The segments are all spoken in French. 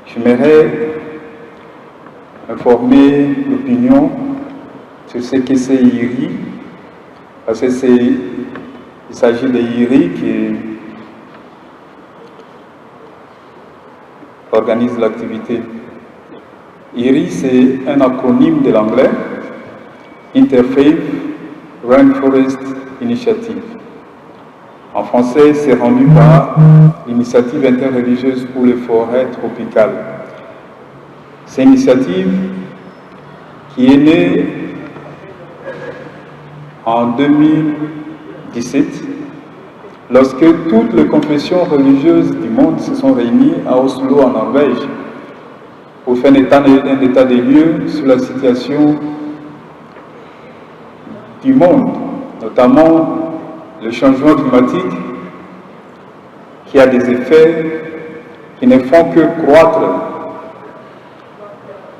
J'aimerais informer l'opinion sur ce que c'est IRI, parce que il s'agit de IRI qui organise l'activité. IRI, c'est un acronyme de l'anglais, Interfaith Rainforest Initiative. En français, c'est rendu par l'Initiative interreligieuse pour les forêts tropicales. C'est une initiative qui est née en 2017, lorsque toutes les confessions religieuses du monde se sont réunies à Oslo, en Norvège, pour faire un état des lieux sur la situation du monde, notamment le changement climatique qui a des effets qui ne font que croître.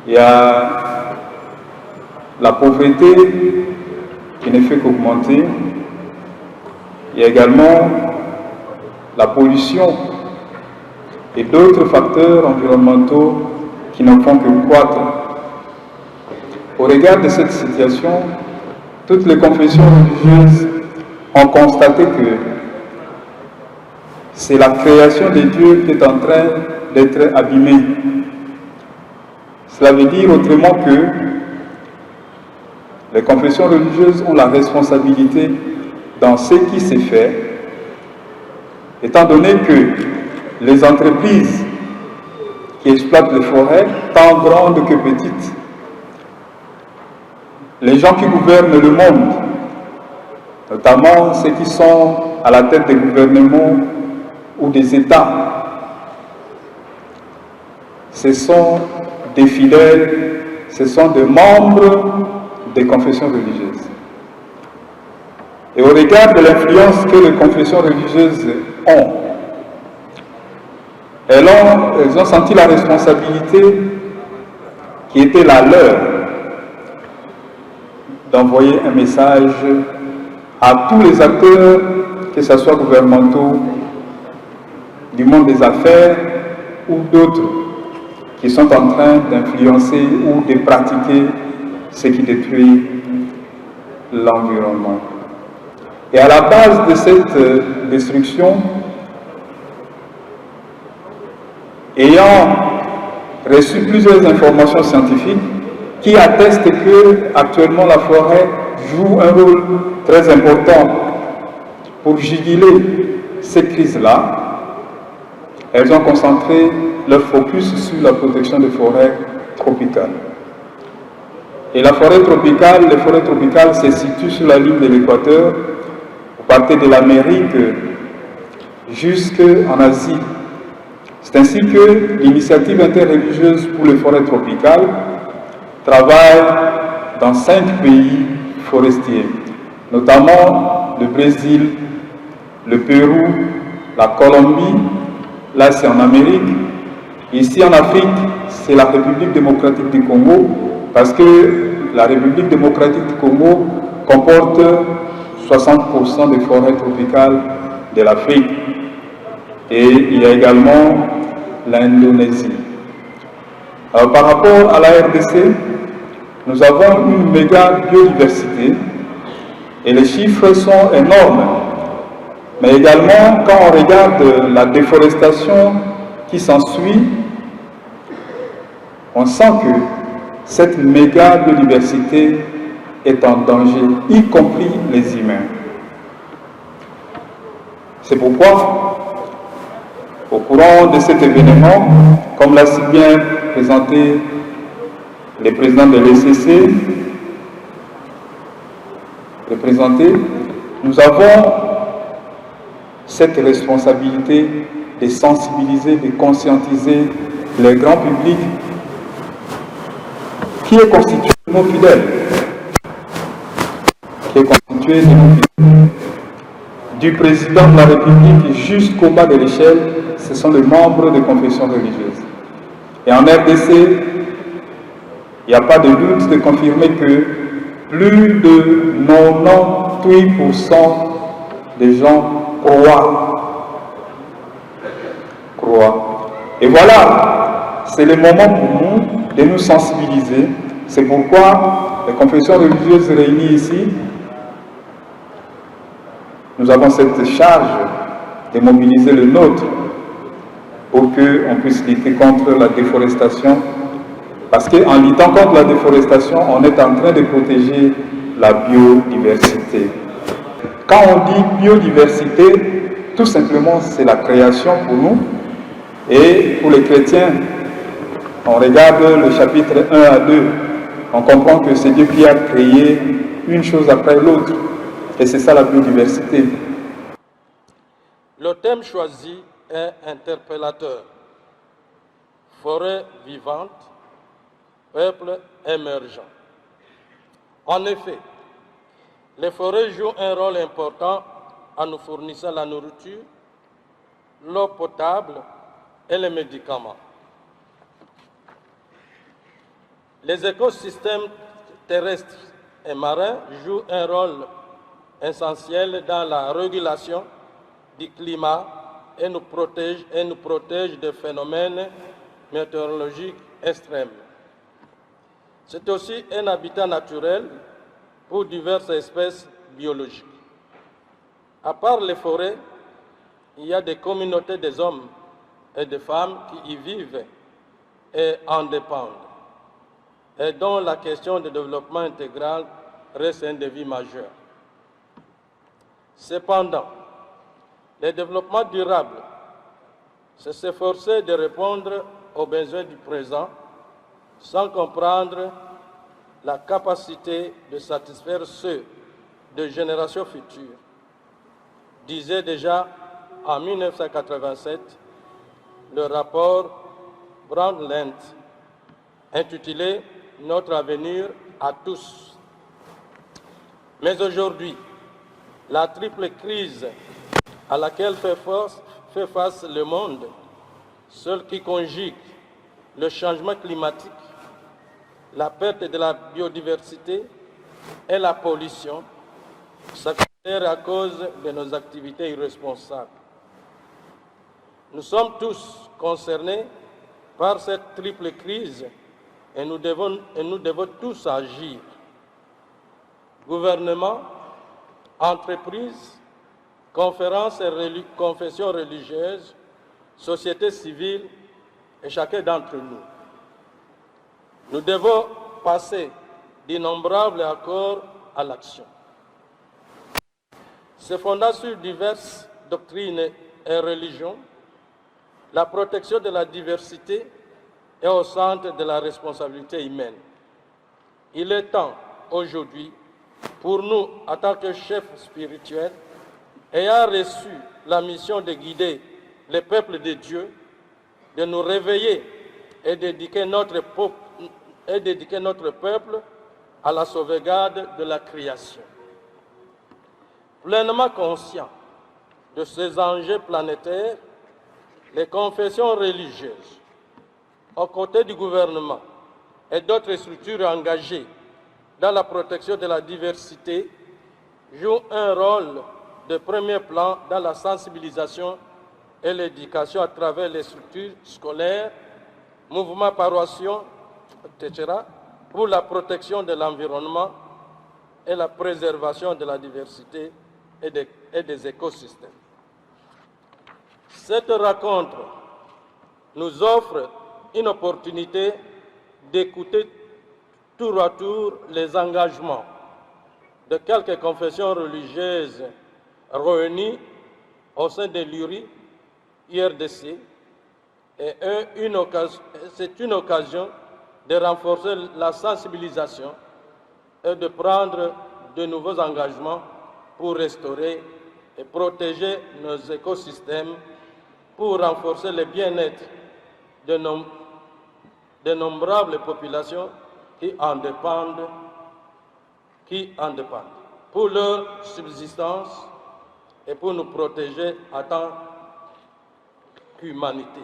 Il y a la pauvreté qui ne fait qu'augmenter. Il y a également la pollution et d'autres facteurs environnementaux qui n'en font que croître. Au regard de cette situation, toutes les confessions religieuses ont constaté que c'est la création de Dieu qui est en train d'être abîmée. Cela veut dire autrement que les confessions religieuses ont la responsabilité dans ce qui s'est fait, étant donné que les entreprises qui exploitent les forêts, tant grandes que petites, les gens qui gouvernent le monde, notamment ceux qui sont à la tête des gouvernements ou des États, ce sont des fidèles, ce sont des membres des confessions religieuses. Et au regard de l'influence que les confessions religieuses ont, elles ont senti la responsabilité qui était la leur d'envoyer un message à tous les acteurs, que ce soit gouvernementaux, du monde des affaires ou d'autres, qui sont en train d'influencer ou de pratiquer ce qui détruit l'environnement. Et à la base de cette destruction, ayant reçu plusieurs informations scientifiques qui attestent que actuellement la forêt joue un rôle très important pour juguler ces crises-là, elles ont concentré leur focus sur la protection des forêts tropicales. Et les forêts tropicales se situent sur la ligne de l'équateur, vous partez de l'Amérique jusqu'en Asie. C'est ainsi que l'initiative interreligieuse pour les forêts tropicales travaille dans 5 pays forestiers, notamment le Brésil, le Pérou, la Colombie, là c'est en Amérique. Ici en Afrique, c'est la République démocratique du Congo, parce que la République démocratique du Congo comporte 60% des forêts tropicales de l'Afrique. Et il y a également l'Indonésie. Alors, par rapport à la RDC, nous avons une méga biodiversité et les chiffres sont énormes. Mais également, quand on regarde la déforestation qui s'ensuit, on sent que cette méga biodiversité est en danger, y compris les humains. C'est pourquoi, au courant de cet événement, comme l'a si bien présenté le président de l'ECC, nous avons cette responsabilité de sensibiliser, de conscientiser le grand public qui est constitué de nos fidèles, du président de la République jusqu'au bas de l'échelle, ce sont les membres des confessions religieuses. Et en RDC, il n'y a pas de doute de confirmer que plus de 98% des gens croient. Et voilà, c'est le moment pour nous de nous sensibiliser. C'est pourquoi les confessions religieuses réunies ici, nous avons cette charge de mobiliser le nôtre pour qu'on puisse lutter contre la déforestation. Parce qu'en luttant contre la déforestation, on est en train de protéger la biodiversité. Quand on dit biodiversité, tout simplement, c'est la création pour nous. Et pour les chrétiens, on regarde le chapitre 1 à 2, on comprend que c'est Dieu qui a créé une chose après l'autre. Et c'est ça la biodiversité. Le thème choisi est interpellateur. Forêt vivante, peuple émergent. En effet, les forêts jouent un rôle important en nous fournissant la nourriture, l'eau potable et les médicaments. Les écosystèmes terrestres et marins jouent un rôle essentiel dans la régulation du climat et nous protègent des phénomènes météorologiques extrêmes. C'est aussi un habitat naturel pour diverses espèces biologiques. À part les forêts, il y a des communautés des hommes et des femmes qui y vivent et en dépendent, et dont la question du développement intégral reste un défi majeur. Cependant, le développement durable, c'est s'efforcer de répondre aux besoins du présent sans comprendre la capacité de satisfaire ceux de générations futures, disait déjà en 1987 le rapport Brundtland intitulé « Notre avenir à tous ». Mais aujourd'hui, la triple crise à laquelle fait face le monde, celle qui conjugue le changement climatique, la perte de la biodiversité et la pollution, s'accélère à cause de nos activités irresponsables. Nous sommes tous concernés par cette triple crise et nous devons tous agir. Gouvernement, entreprises, conférences et confessions religieuses, société civile et chacun d'entre nous. Nous devons passer d'innombrables accords à l'action. Se fondant sur diverses doctrines et religions, la protection de la diversité est au centre de la responsabilité humaine. Il est temps aujourd'hui pour nous, en tant que chefs spirituels, ayant reçu la mission de guider les peuples de Dieu, de nous réveiller et d'éduquer notre peuple à la sauvegarde de la création. Pleinement conscients de ces enjeux planétaires, les confessions religieuses, aux côtés du gouvernement et d'autres structures engagées dans la protection de la diversité, jouent un rôle de premier plan dans la sensibilisation et l'éducation à travers les structures scolaires, mouvements paroissiaux, etc., pour la protection de l'environnement et la préservation de la diversité et des écosystèmes. Cette rencontre nous offre une opportunité d'écouter tour à tour les engagements de quelques confessions religieuses réunies au sein de l'URI, IRDC, et c'est une occasion de renforcer la sensibilisation et de prendre de nouveaux engagements pour restaurer et protéger nos écosystèmes, pour renforcer le bien-être de nombreuses populations qui en dépendent, pour leur subsistance et pour nous protéger en tant qu'humanité.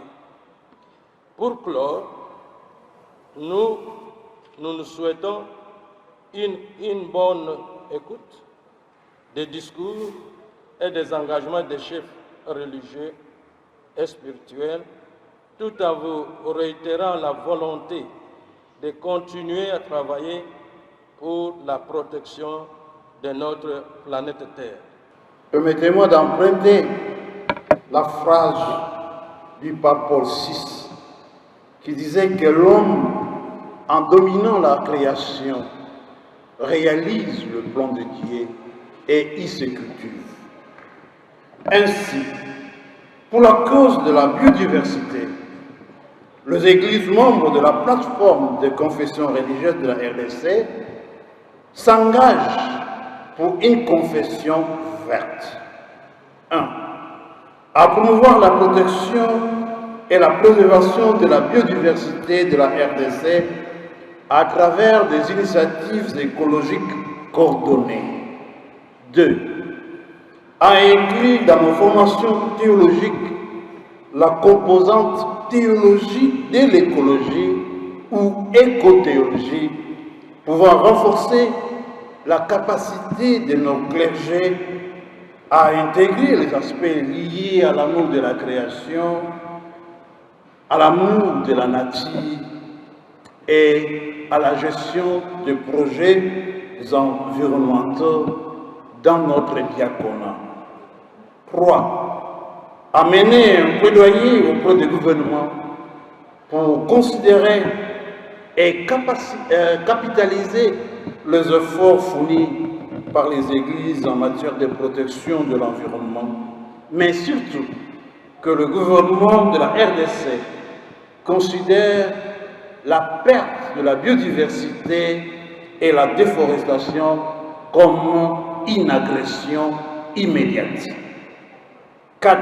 Pour clore, nous souhaitons une bonne écoute des discours et des engagements des chefs religieux et spirituels tout en vous réitérant la volonté de continuer à travailler pour la protection de notre planète Terre. Permettez-moi d'emprunter la phrase du pape Paul VI qui disait que l'homme, en dominant la création, réalise le plan de Dieu et y se cultive. Ainsi, pour la cause de la biodiversité, les églises membres de la plateforme de confession religieuse de la RDC s'engagent pour une confession verte. 1. À promouvoir la protection et la préservation de la biodiversité de la RDC à travers des initiatives écologiques coordonnées. 2. À inclure dans nos formations théologiques la composante théologie de l'écologie ou écothéologie, pouvant renforcer la capacité de nos clergés à intégrer les aspects liés à l'amour de la création, à l'amour de la nature et à la gestion de projets environnementaux dans notre diaconat. 3. Amener un plaidoyer auprès du gouvernement pour considérer et capitaliser les efforts fournis par les églises en matière de protection de l'environnement, mais surtout que le gouvernement de la RDC considère la perte de la biodiversité et la déforestation comme une agression immédiate. 4.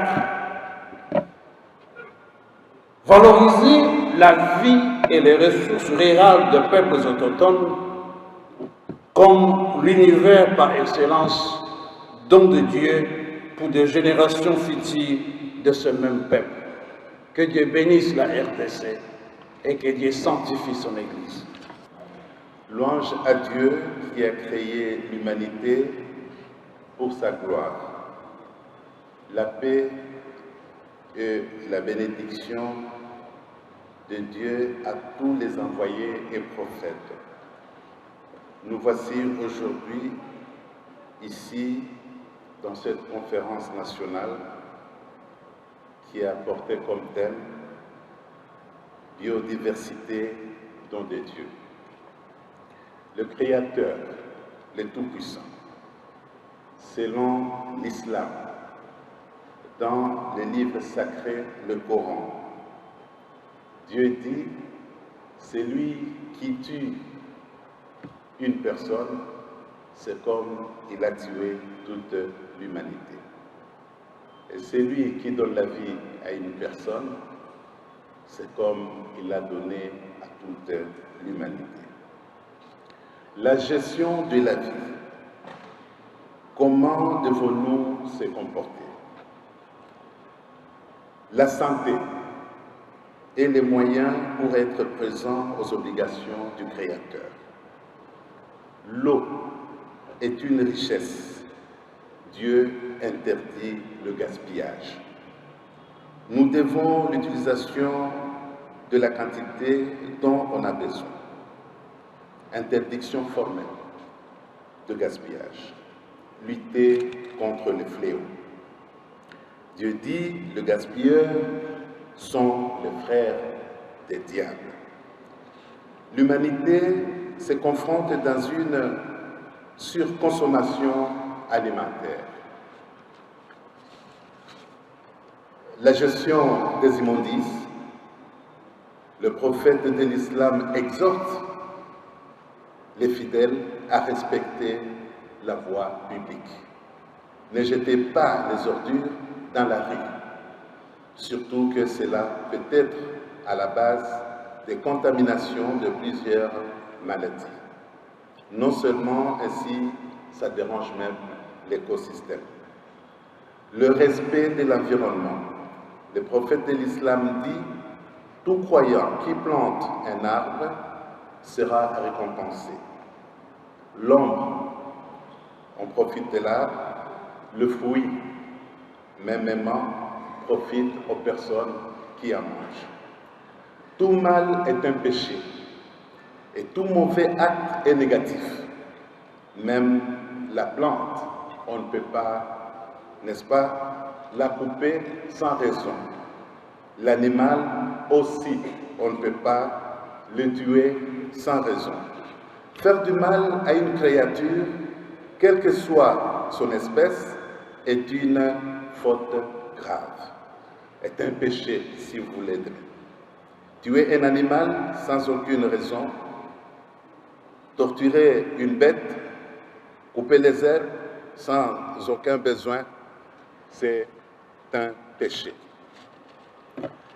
Valoriser la vie et les ressources rurales des peuples autochtones comme l'univers par excellence, don de Dieu pour des générations futures de ce même peuple. Que Dieu bénisse la RDC et que Dieu sanctifie son Église. Louange à Dieu qui a créé l'humanité pour sa gloire. La paix et la bénédiction de Dieu à tous les envoyés et prophètes. Nous voici aujourd'hui ici dans cette conférence nationale qui a porté comme thème biodiversité, don de Dieu. Le Créateur, le Tout-Puissant, selon l'islam, dans les livres sacrés, le Coran, Dieu dit, celui qui tue une personne, c'est comme il a tué toute l'humanité. Et celui qui donne la vie à une personne, c'est comme il a donné à toute l'humanité. La gestion de la vie. Comment devons-nous se comporter? La santé et les moyens pour être présents aux obligations du Créateur. L'eau est une richesse. Dieu interdit le gaspillage. Nous devons l'utilisation de la quantité dont on a besoin. Interdiction formelle de gaspillage. Lutter contre les fléaux. Dieu dit, le gaspilleur sont les frères des diables. L'humanité se confronte dans une surconsommation alimentaire. La gestion des immondices, le prophète de l'islam exhorte les fidèles à respecter la voie publique. Ne jetez pas les ordures dans la rue, surtout que cela peut être à la base des contaminations de plusieurs maladies. Non seulement ainsi, ça dérange même l'écosystème. Le respect de l'environnement. Le prophète de l'islam dit, tout croyant qui plante un arbre sera récompensé. L'ombre, on profite de l'arbre, le fruit, mêmement, profite aux personnes qui en mangent. Tout mal est un péché et tout mauvais acte est négatif. Même la plante, on ne peut pas, n'est-ce pas, la couper sans raison. L'animal aussi, on ne peut pas le tuer sans raison. Faire du mal à une créature, quelle que soit son espèce, est une faute grave, est un péché si vous voulez. Tuer un animal sans aucune raison, torturer une bête, couper les herbes sans aucun besoin, c'est un péché.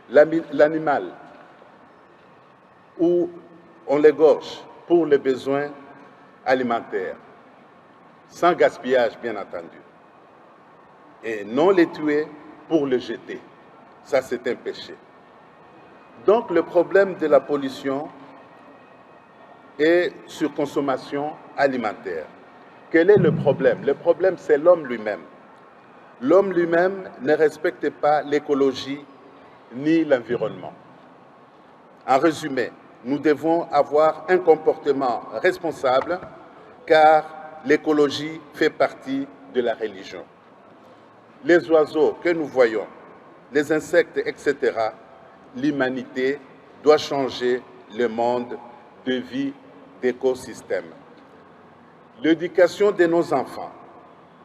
L'animal où on l'égorge pour les besoins alimentaires, sans gaspillage bien entendu, et non les tuer pour le jeter, ça c'est un péché. Donc le problème de la pollution et surconsommation alimentaire. Quel est le problème? Le problème, c'est l'homme lui-même. L'homme lui-même ne respecte pas l'écologie ni l'environnement. En résumé, nous devons avoir un comportement responsable car l'écologie fait partie de la religion. Les oiseaux que nous voyons, les insectes, etc., l'humanité doit changer le monde de vie d'écosystème. L'éducation de nos enfants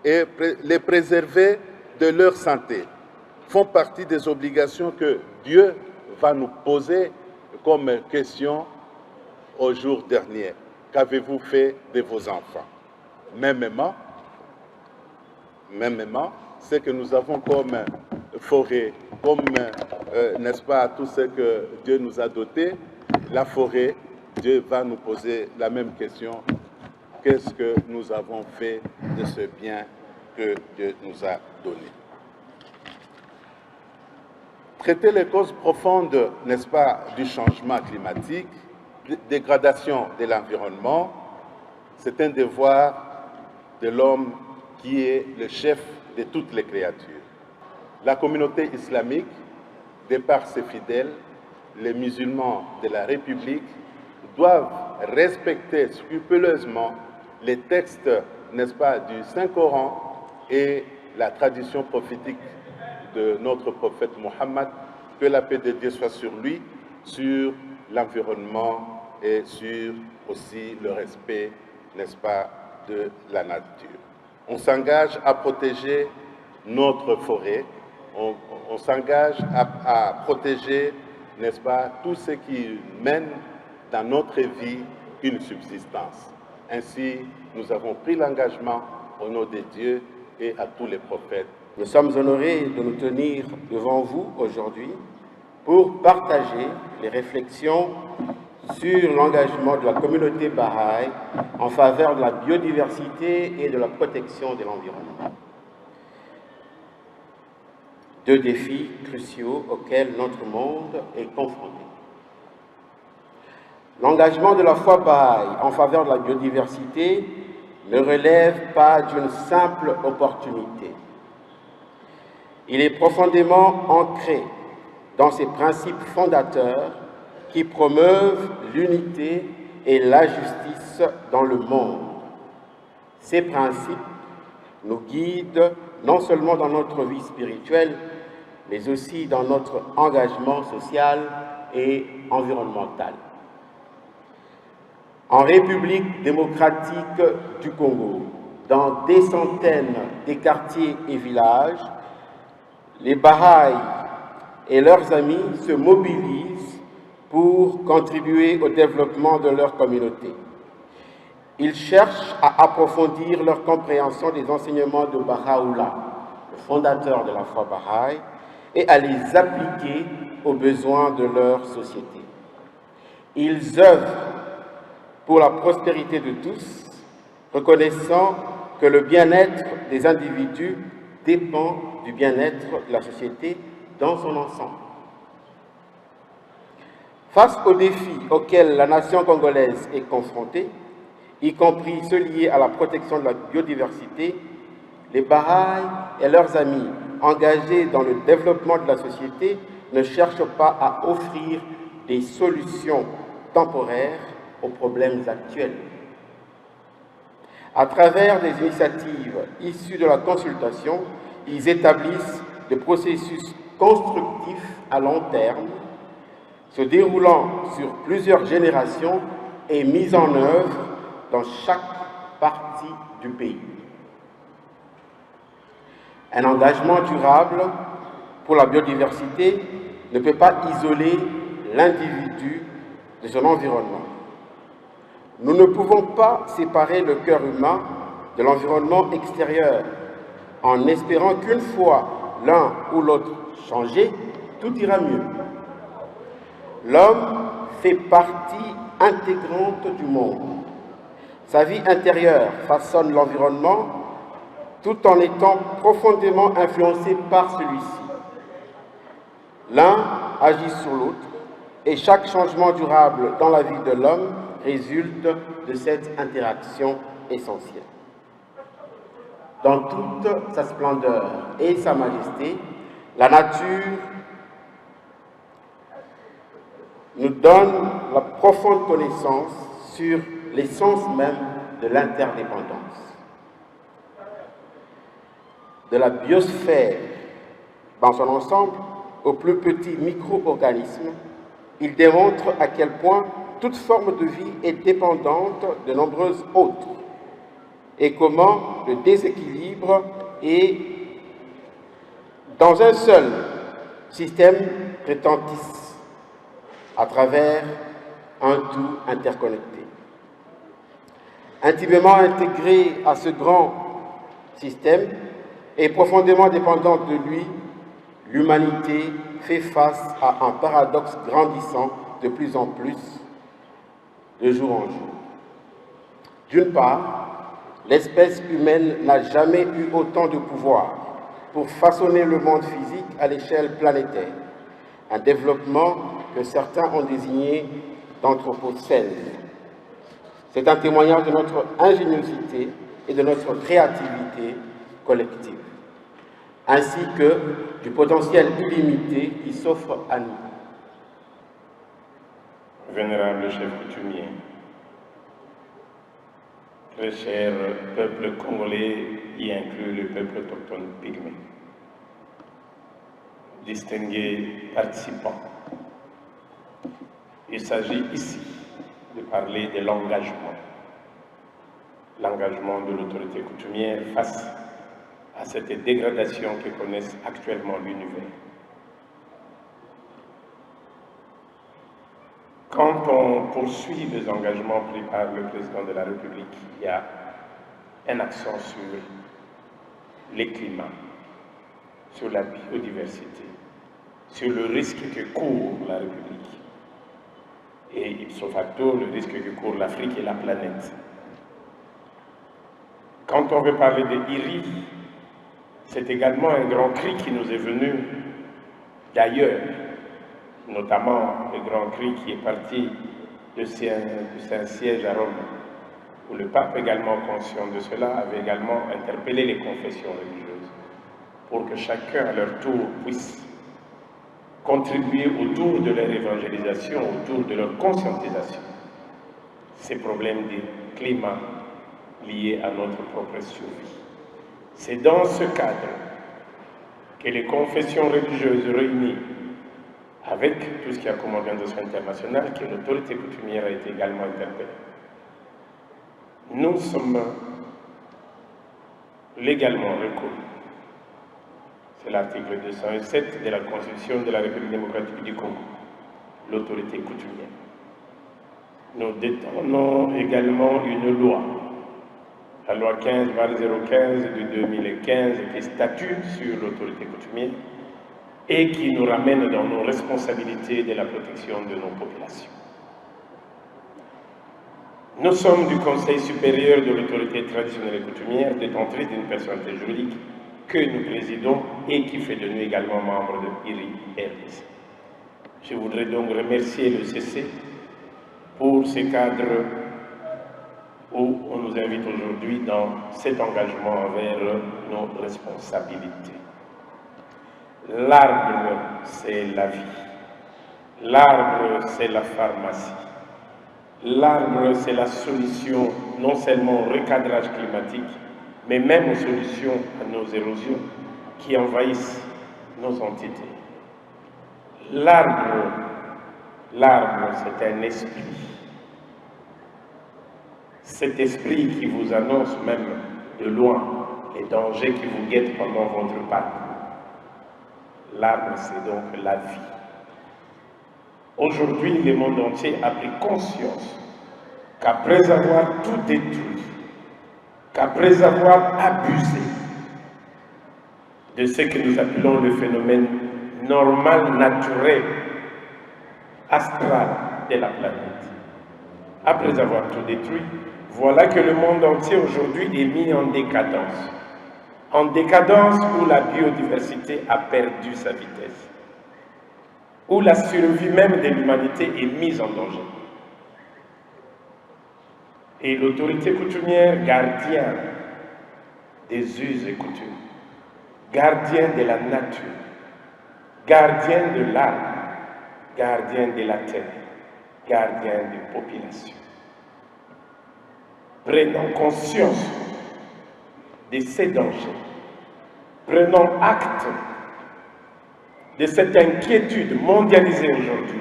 et les préserver de leur santé font partie des obligations que Dieu va nous poser comme question au jour dernier. Qu'avez-vous fait de vos enfants? Mêmement, ce que nous avons comme forêt, comme, n'est-ce pas, tout ce que Dieu nous a doté, la forêt, Dieu va nous poser la même question. Qu'est-ce que nous avons fait de ce bien que Dieu nous a donné? Traiter les causes profondes, n'est-ce pas, du changement climatique, dégradation de l'environnement, c'est un devoir de l'homme qui est le chef de toutes les créatures. La communauté islamique, de par ses fidèles, les musulmans de la République, doivent respecter scrupuleusement les textes, n'est-ce pas, du Saint-Coran et la tradition prophétique de notre prophète Mohammed, que la paix de Dieu soit sur lui, sur l'environnement et sur aussi le respect, n'est-ce pas, de la nature. On s'engage à protéger notre forêt, on s'engage à protéger, n'est-ce pas, tout ce qui mène dans notre vie une subsistance. Ainsi, nous avons pris l'engagement au nom de Dieu et à tous les prophètes. Nous sommes honorés de nous tenir devant vous aujourd'hui pour partager les réflexions sur l'engagement de la communauté Baha'i en faveur de la biodiversité et de la protection de l'environnement. Deux défis cruciaux auxquels notre monde est confronté. L'engagement de la foi Baha'i en faveur de la biodiversité ne relève pas d'une simple opportunité. Il est profondément ancré dans ses principes fondateurs qui promeuvent l'unité et la justice dans le monde. Ces principes nous guident non seulement dans notre vie spirituelle, mais aussi dans notre engagement social et environnemental. En République démocratique du Congo, dans des centaines de quartiers et villages, les Baha'i et leurs amis se mobilisent pour contribuer au développement de leur communauté. Ils cherchent à approfondir leur compréhension des enseignements de Baha'u'llah, le fondateur de la foi Baha'i, et à les appliquer aux besoins de leur société. Ils œuvrent pour la prospérité de tous, reconnaissant que le bien-être des individus dépend du bien-être de la société dans son ensemble. Face aux défis auxquels la nation congolaise est confrontée, y compris ceux liés à la protection de la biodiversité, les Baha'i et leurs amis engagés dans le développement de la société ne cherchent pas à offrir des solutions temporaires aux problèmes actuels. À travers des initiatives issues de la consultation, ils établissent des processus constructifs à long terme, se déroulant sur plusieurs générations et mis en œuvre dans chaque partie du pays. Un engagement durable pour la biodiversité ne peut pas isoler l'individu de son environnement. Nous ne pouvons pas séparer le cœur humain de l'environnement extérieur en espérant qu'une fois l'un ou l'autre changé, tout ira mieux. L'homme fait partie intégrante du monde. Sa vie intérieure façonne l'environnement tout en étant profondément influencé par celui-ci. L'un agit sur l'autre et chaque changement durable dans la vie de l'homme résulte de cette interaction essentielle. Dans toute sa splendeur et sa majesté, la nature nous donne la profonde connaissance sur l'essence même de l'interdépendance. De la biosphère dans son ensemble aux plus petits micro-organismes, il démontre à quel point toute forme de vie est dépendante de nombreuses autres et comment le déséquilibre est dans un seul système retentisse à travers un tout interconnecté. Intimement intégré à ce grand système et profondément dépendante de lui, l'humanité fait face à un paradoxe grandissant de plus en plus de jour en jour. D'une part, l'espèce humaine n'a jamais eu autant de pouvoir pour façonner le monde physique à l'échelle planétaire, un développement que certains ont désigné d'anthropocène. C'est un témoignage de notre ingéniosité et de notre créativité collective, ainsi que du potentiel illimité qui s'offre à nous. Vénérable chef coutumier, très cher peuple congolais, y inclut le peuple autochtone pygmée, distingués participants, il s'agit ici de parler de l'engagement de l'autorité coutumière face à cette dégradation que connaissent actuellement l'univers. Quand on poursuit les engagements pris par le président de la République, il y a un accent sur les climats, sur la biodiversité, sur le risque que court la République et ipso facto le risque que court l'Afrique et la planète. Quand on veut parler de IRI, c'est également un grand cri qui nous est venu d'ailleurs, notamment le grand cri qui est parti de Saint-Siège à Rome, où le pape, également conscient de cela, avait également interpellé les confessions religieuses pour que chacun à leur tour puisse contribuer autour de leur évangélisation, autour de leur conscientisation, ces problèmes de climat liés à notre propre survie. C'est dans ce cadre que les confessions religieuses réunies avec tout ce qui a comme organisation internationale, que l'autorité coutumière a été également interpellée. Nous sommes légalement reconnus. C'est l'article 207 de la Constitution de la République démocratique du Congo, l'autorité coutumière. Nous détenons également une loi, la loi 15/015 de 2015, qui statue sur l'autorité coutumière et qui nous ramène dans nos responsabilités de la protection de nos populations. Nous sommes du Conseil supérieur de l'autorité traditionnelle et coutumière, détentrice d'une personnalité juridique que nous présidons et qui fait de nous également membres de IRI-RDC. Je voudrais donc remercier le CC pour ce cadre où on nous invite aujourd'hui dans cet engagement envers nos responsabilités. L'arbre, c'est la vie. L'arbre, c'est la pharmacie. L'arbre, c'est la solution non seulement au recadrage climatique, mais même aux solutions à nos érosions qui envahissent nos entités. L'arbre, c'est un esprit. Cet esprit qui vous annonce même de loin les dangers qui vous guettent pendant votre pas. L'arbre, c'est donc la vie. Aujourd'hui, le monde entier a pris conscience qu'après avoir tout détruit, qu'après avoir abusé de ce que nous appelons le phénomène normal, naturel, astral de la planète, après avoir tout détruit, voilà que le monde entier aujourd'hui est mis en décadence. En décadence où la biodiversité a perdu sa vitesse, où la survie même de l'humanité est mise en danger. Et l'autorité coutumière, gardien des us et coutumes, gardien de la nature, gardien de l'arbre, gardien de la terre, gardien des populations. Prenons conscience de ces dangers, prenons acte de cette inquiétude mondialisée aujourd'hui,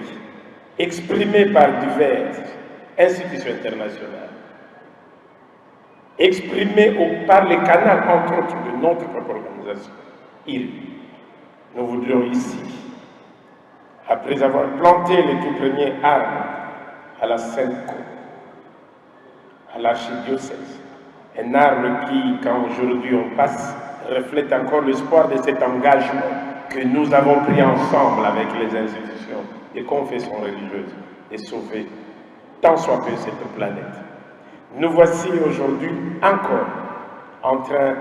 exprimée par diverses institutions internationales, exprimée par les canaux, entre autres, de notre propre organisation, IRI. Nous voudrions ici, après avoir planté les tout premiers arbres à la Sainte-Côte, à l'archidiocèse, un arbre qui, quand aujourd'hui on passe, reflète encore l'espoir de cet engagement que nous avons pris ensemble avec les institutions et confessions religieuses de sauver tant soit peu cette planète. Nous voici aujourd'hui encore en train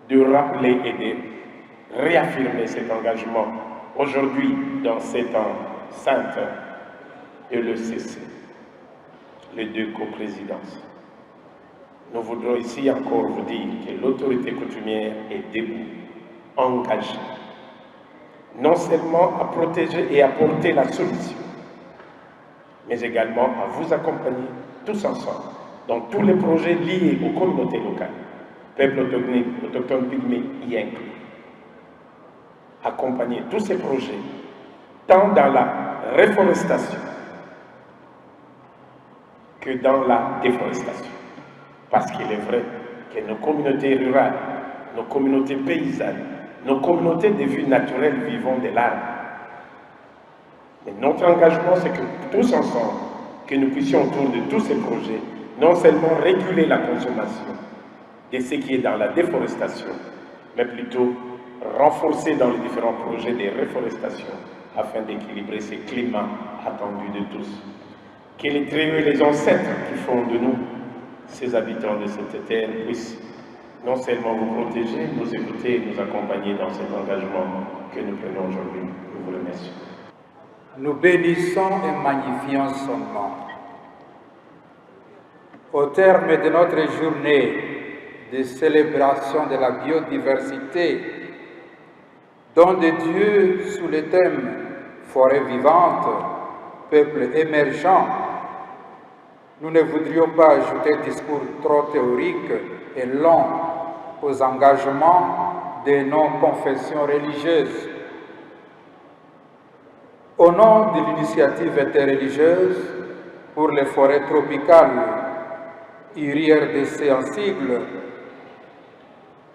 de rappeler et de réaffirmer cet engagement aujourd'hui dans ces temps saints de l'ECC, les deux coprésidences. Nous voudrons ici encore vous dire que l'autorité coutumière est debout, engagée, non seulement à protéger et à porter la solution, mais également à vous accompagner tous ensemble dans tous les projets liés aux communautés locales, peuples autochtones pygmées y inclus. Accompagner tous ces projets, tant dans la reforestation que dans la déforestation. Parce qu'il est vrai que nos communautés rurales, nos communautés paysannes, nos communautés de vie naturelle vivons de l'arbre. Mais notre engagement, c'est que tous ensemble, que nous puissions autour de tous ces projets, non seulement réguler la consommation de ce qui est dans la déforestation, mais plutôt renforcer dans les différents projets de réforestation afin d'équilibrer ces climats attendus de tous. Que les tréaux et les ancêtres qui font de nous ces habitants de cette terre puissent non seulement vous protéger, nous écouter et nous accompagner dans cet engagement que nous prenons aujourd'hui. Nous vous remercions. Nous bénissons et magnifions son nom. Au terme de notre journée de célébration de la biodiversité, don de Dieu sous le thème forêt vivante, peuple émergent, nous ne voudrions pas ajouter un discours trop théorique et long aux engagements de nos confessions religieuses. Au nom de l'initiative interreligieuse pour les forêts tropicales, IRI-RDC en sigle,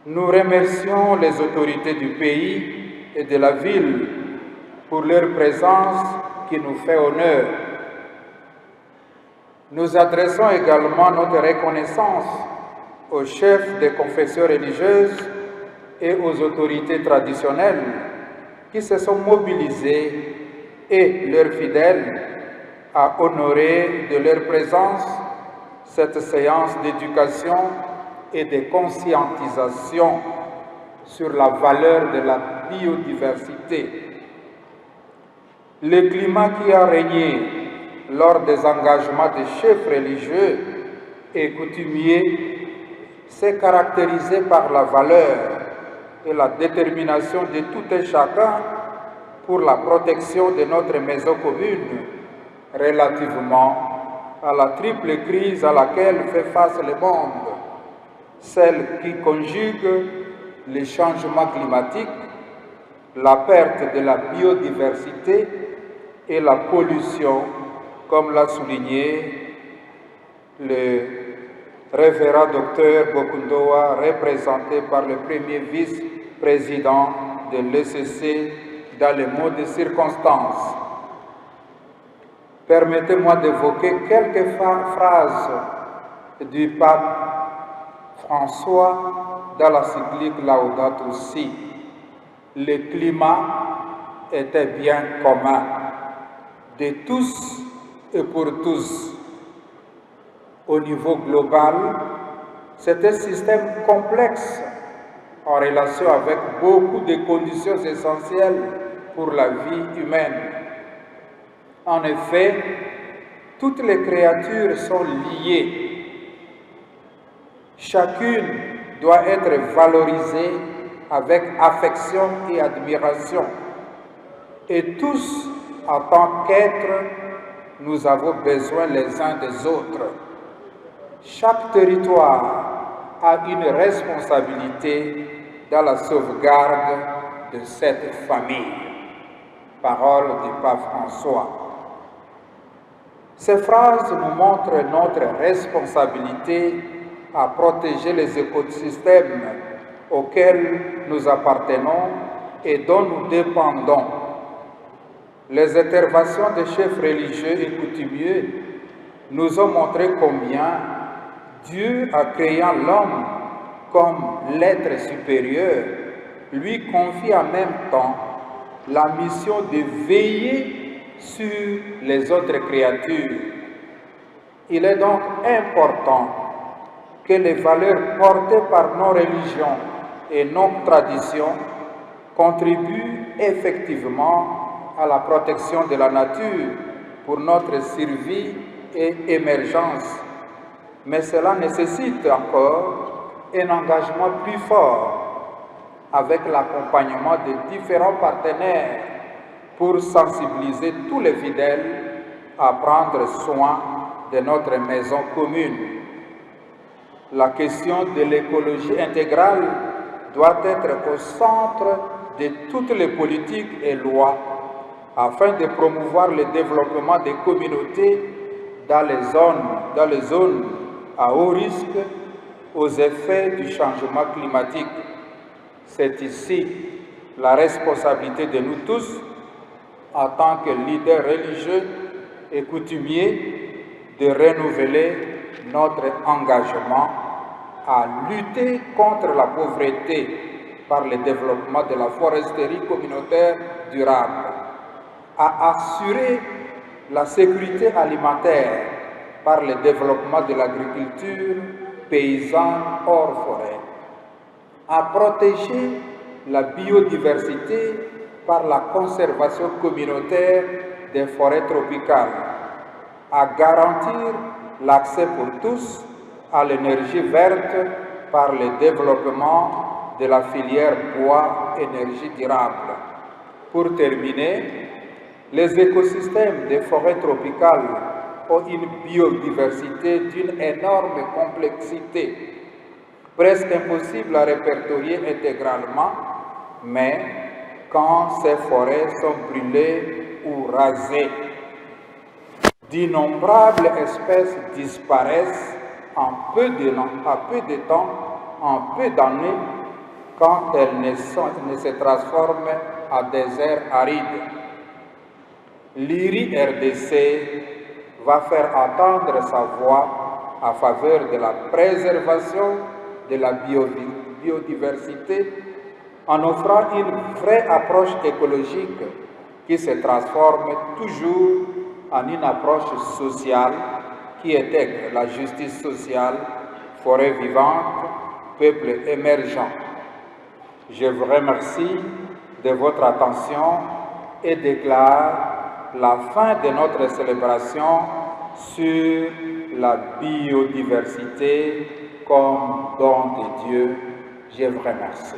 nous remercions les autorités du pays et de la ville pour leur présence qui nous fait honneur. Nous adressons également notre reconnaissance aux chefs des confessions religieuses et aux autorités traditionnelles qui se sont mobilisés et leurs fidèles à honorer de leur présence cette séance d'éducation et de conscientisation sur la valeur de la biodiversité. Le climat qui a régné lors des engagements des chefs religieux et coutumiers s'est caractérisé par la valeur et la détermination de tout un chacun pour la protection de notre maison commune relativement à la triple crise à laquelle fait face le monde, celle qui conjugue les changements climatiques, la perte de la biodiversité et la pollution, comme l'a souligné le révérend docteur Bokundoa, représenté par le premier vice-président de l'ECC dans les mots de circonstance. Permettez-moi d'évoquer quelques phrases du pape François dans la cyclique Laudato Si. Le climat est un bien commun de tous et pour tous. Au niveau global, c'est un système complexe en relation avec beaucoup de conditions essentielles pour la vie humaine. En effet, toutes les créatures sont liées. Chacune doit être valorisée avec affection et admiration. Et tous, en tant qu'êtres, nous avons besoin les uns des autres. Chaque territoire a une responsabilité dans la sauvegarde de cette famille. Parole du pape François. Ces phrases nous montrent notre responsabilité à protéger les écosystèmes auxquels nous appartenons et dont nous dépendons. Les interventions des chefs religieux et coutumiers nous ont montré combien Dieu, en créant l'homme comme l'être supérieur, lui confie en même temps la mission de veiller sur les autres créatures. Il est donc important que les valeurs portées par nos religions et nos traditions contribuent effectivement à la protection de la nature pour notre survie et émergence. Mais cela nécessite encore un engagement plus fort avec l'accompagnement de différents partenaires pour sensibiliser tous les fidèles à prendre soin de notre maison commune. La question de l'écologie intégrale doit être au centre de toutes les politiques et lois afin de promouvoir le développement des communautés dans les zones à haut risque aux effets du changement climatique. C'est ici la responsabilité de nous tous, en tant que leaders religieux et coutumiers, de renouveler notre engagement à lutter contre la pauvreté par le développement de la foresterie communautaire durable, à assurer la sécurité alimentaire par le développement de l'agriculture paysanne hors forêt, à protéger la biodiversité par la conservation communautaire des forêts tropicales, à garantir l'accès pour tous à l'énergie verte par le développement de la filière bois énergie durable. Pour terminer, les écosystèmes des forêts tropicales ont une biodiversité d'une énorme complexité, presque impossible à répertorier intégralement, mais quand ces forêts sont brûlées ou rasées, d'innombrables espèces disparaissent en peu de temps, en peu d'années, quand elles ne se transforment en désert aride. L'IRI RDC va faire entendre sa voix en faveur de la préservation de la biodiversité en offrant une vraie approche écologique qui se transforme toujours en une approche sociale qui intègre la justice sociale, forêt vivante, peuple émergent. Je vous remercie de votre attention et déclare la fin de notre célébration sur la biodiversité comme don de Dieu. Je vous remercie.